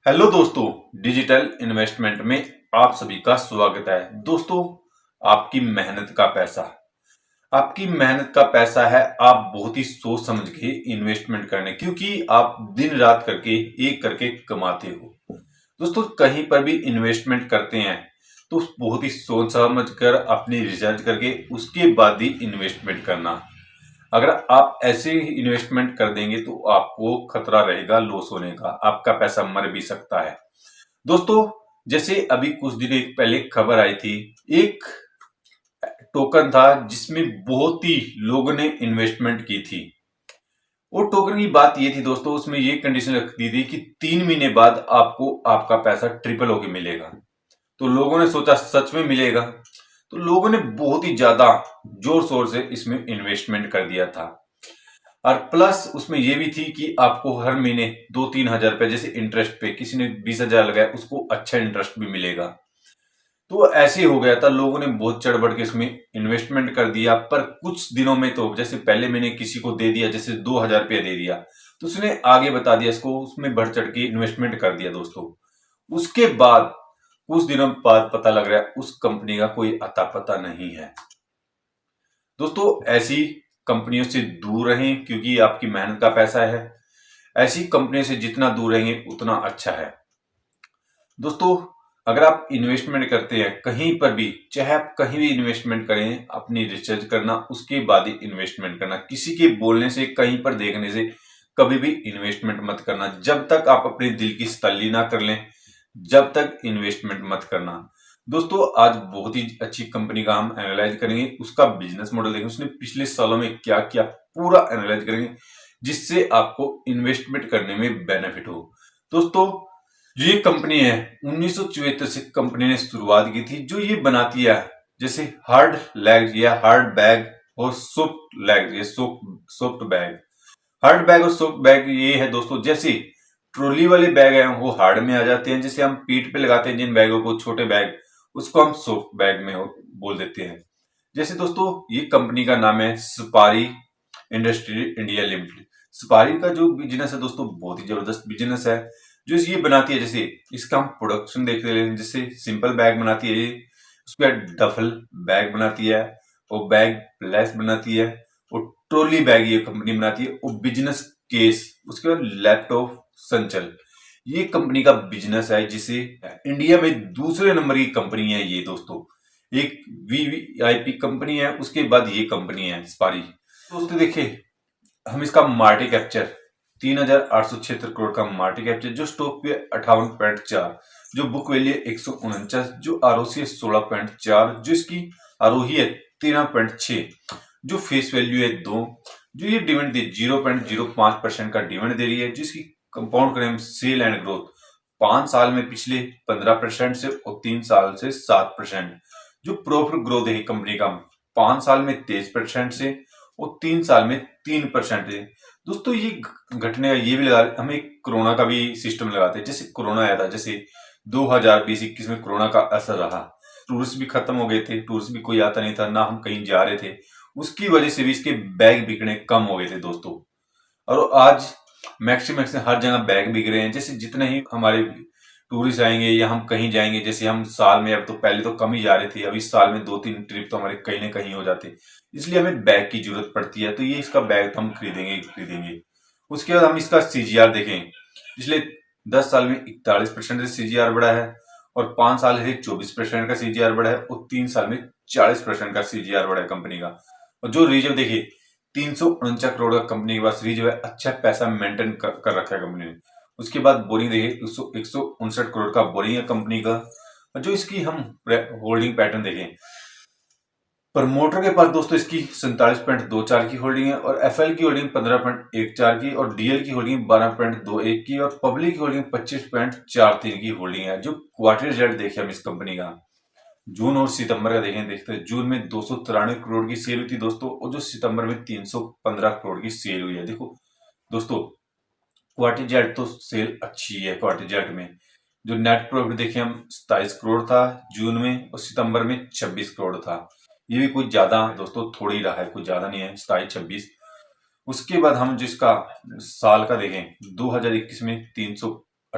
Hello दोस्तों, digital investment में आप सभी का स्वागत है। दोस्तों, आपकी मेहनत का पैसा आपकी मेहनत का पैसा है। आप बहुत ही सोच समझ के इन्वेस्टमेंट करने, क्योंकि आप दिन रात करके एक करके कमाते हो। दोस्तों, कहीं पर भी इन्वेस्टमेंट करते हैं तो बहुत ही सोच समझ कर अपनी रिसर्च करके उसके बाद ही इन्वेस्टमेंट करना। अगर आप ऐसे ही इन्वेस्टमेंट कर देंगे तो आपको खतरा रहेगा लॉस होने का, आपका पैसा मर भी सकता है। दोस्तों, जैसे अभी कुछ दिन पहले खबर आई थी, एक टोकन था जिसमें बहुत ही लोगों ने इन्वेस्टमेंट की थी। वो टोकन की बात ये थी दोस्तों, उसमें ये कंडीशन रख दी थी कि 3 महीने बाद आपको आपका पैसा ट्रिपल होके मिलेगा। तो लोगों ने सोचा सच में मिलेगा, तो लोगों ने बहुत ही ज्यादा जोर शोर से इसमें इन्वेस्टमेंट कर दिया था। और प्लस उसमें यह भी थी कि आपको हर महीने 2-3 हजार रुपए जैसे इंटरेस्ट पे, किसी ने 20,000 लगाया उसको अच्छा इंटरेस्ट भी मिलेगा। तो ऐसे ही हो गया था, लोगों ने बहुत चढ़ बढ़ के इसमें इन्वेस्टमेंट कर दिया। पर कुछ दिनों में तो जैसे पहले मैंने किसी को दे दिया, जैसे 2,000 रुपया दे दिया, तो उसने आगे बता दिया इसको, उसमें बढ़ चढ़ के इन्वेस्टमेंट कर दिया दोस्तों। उसके बाद कुछ दिनों बाद पता लग रहा है उस कंपनी का कोई अता पता नहीं है। दोस्तों, ऐसी कंपनियों से दूर रहें, क्योंकि आपकी मेहनत का पैसा है। ऐसी कंपनियों से जितना दूर रहेंगे उतना अच्छा है। दोस्तों, अगर आप इन्वेस्टमेंट करते हैं कहीं पर भी, चाहे आप कहीं भी इन्वेस्टमेंट करें, अपनी रिसर्च करना, उसके बाद ही इन्वेस्टमेंट करना। किसी के बोलने से, कहीं पर देखने से कभी भी इन्वेस्टमेंट मत करना। जब तक आप अपने दिल की तसल्ली ना कर लें, जब तक इन्वेस्टमेंट मत करना। दोस्तों, आज बहुत ही अच्छी कंपनी का हम एनालाइज करेंगे, उसका बिजनेस मॉडल देखेंगे, उसने पिछले सालों में क्या किया, पूरा एनालाइज करेंगे, जिससे आपको इन्वेस्टमेंट करने में बेनिफिट हो। दोस्तों, ये कंपनी है 1974 से कंपनी ने शुरुआत की थी, जो ये बनाती है जैसे हार्ड लेग या हार्ड बैग और सॉफ्ट लेग या सॉफ्ट बैग। हार्ड बैग और सॉफ्ट बैग ये है दोस्तों, जैसे ट्रॉली वाले बैग हैं वो हार्ड में आ जाते हैं, जैसे हम पीठ पे लगाते हैं जिन बैगों को, छोटे बैग, उसको हम सॉफ्ट बैग में बोल देते हैं। जैसे दोस्तों, ये कंपनी का नाम है सुपारी इंडस्ट्री इंडिया लिमिटेड। सुपारी का जो बिजनेस है दोस्तों, बहुत ही जबरदस्त बिजनेस है। जो ये बनाती है, जैसे इसका हम प्रोडक्शन देख रहे हैं, जैसे सिंपल बैग बनाती है ये, उसके बाद डफल बैग बनाती है, और बैग लेस बनाती है, और ट्रॉली बैग ये कंपनी बनाती है, और बिजनेस केस, उसके बाद लैपटॉप संचल, ये कंपनी का बिजनेस है, जिसे इंडिया में दूसरे नंबर की कंपनी है ये दोस्तों। एक वीवीआईपी कंपनी है, उसके बाद ये कंपनी है स्पारी। दोस्तों देखिए, हम इसका मार्केट कैप्चर 3,876 करोड़ का मार्केट कैप्चर, जो स्टॉक पे 58.4, जो बुक वैल्यू 149, जो आरओसी है 16.4, जो इसकी आरोही है 13.6, जो फेस वैल्यू है 2, जो ये डिविडेंड दे 0.05% का डिविडेंड दे रही है, जिसकी कंपाउंड करें सेल एंड ग्रोथ 5 साल में पिछले 15% से और 3 साल से 7%, जो प्रॉफिट ग्रोथ है कंपनी का 5 साल में 23% से और 3 साल में 3% है। दोस्तों, ये घटने का ये भी लगा, हमें कोरोना का भी सिस्टम लगाते हैं। जैसे कोरोना आया था, जैसे 2020-21 में कोरोना का असर रहा, टूरिस्ट भी खत्म हो गए थे, टूरिस्ट भी कोई आता नहीं था, ना हम कहीं जा रहे थे, उसकी वजह से भी इसके बैग बिकने कम हो गए थे दोस्तों। और आज मैक्सिमम हर जगह बैग बिक रहे हैं। जैसे जितने ही हमारे टूरिस्ट आएंगे या हम कहीं जाएंगे, जैसे हम साल में, अब तो पहले तो कम ही जा रहे थे, अभी साल में 2-3 ट्रिप तो हमारे कहीं ना कहीं हो जाते, इसलिए हमें बैग की जरूरत पड़ती है। तो ये इसका बैग तो हम खरीदेंगे। उसके बाद हम इसका सीजीआर देखें, पिछले 10 साल में 41% से सीजीआर बढ़ा है, और 5 साल से 24% का सीजीआर बढ़ा है, और 3 साल में 40% का सीजीआर बढ़ा है कंपनी का। और जो रिजर्व देखिए, 349 करोड़ का कंपनी के पास रिजर्व है, अच्छा पैसा मेंटेन कर रखा है कंपनी ने। उसके बाद बोरिंग देखिए, 159 करोड़ का बोरिंग है कंपनी का। और जो इसकी हम होल्डिंग पैटर्न देखें, प्रमोटर के पास दोस्तों इसकी 47.24 की होल्डिंग है, और एफएल की होल्डिंग 15.14 की, और डीएल की होल्डिंग 12.21 की, और पब्लिक की होल्डिंग 25.43 की होल्डिंग है। जो क्वार्टर रिजल्ट देखे हम इस कंपनी का, जून और सितंबर का देखते हैं, जून में 293 करोड़ की सेल हुई थी दोस्तों, और जो सितंबर में 315 करोड़ की सेल हुई है। देखो दोस्तों, क्वार्टर रिजल्ट तो सेल अच्छी है। क्वार्टर रिजल्ट में जो नेट प्रॉफिट देखे हम, 27 करोड़ था जून में, और सितंबर में 26 करोड़ था। ये भी कुछ ज्यादा दोस्तों, थोड़ी रहा है, कुछ ज्यादा नहीं है, 27-26। उसके बाद हम जिसका साल का देखें, 2021 में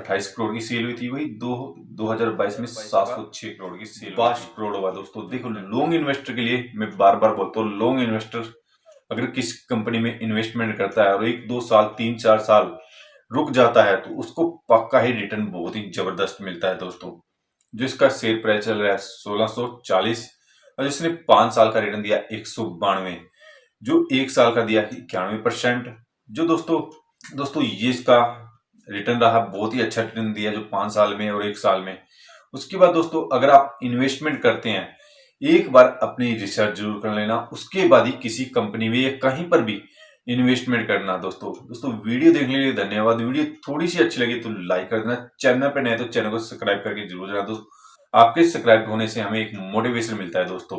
28 करोड़ की सेल हुई थी, वही 2022 में 706 करोड़ की सेल, 22 करोड़ हुआ। दोस्तों देखो, लॉन्ग इन्वेस्टर के लिए मैं बार बार बोलता हूँ, लॉन्ग इन्वेस्टर अगर किसी कंपनी में इन्वेस्टमेंट करता है और 1-2 साल 3-4 साल रुक जाता है तो उसको पक्का ही रिटर्न बहुत ही जबरदस्त मिलता है। दोस्तों जो इसका शेयर प्राइस चल रहा है 1640 और जिसने 5 साल का रिटर्न दिया 192, जो 1 साल का दिया 91%। जो दोस्तों ये इसका रिटर्न रहा, बहुत ही अच्छा रिटर्न दिया जो 5 साल में और 1 साल में। उसके बाद दोस्तों अगर आप इन्वेस्टमेंट करते हैं, एक बार अपनी रिसर्च जरूर कर लेना, उसके बाद ही किसी कंपनी में या कहीं पर भी इन्वेस्टमेंट करना। दोस्तों वीडियो देखने के लिए धन्यवाद। वीडियो थोड़ी सी अच्छी लगी तो लाइक कर देना, चैनल पर नए तो चैनल को सब्सक्राइब करके जरूर जाना। दोस्तों आपके सब्सक्राइब होने से हमें एक मोटिवेशन मिलता है। दोस्तों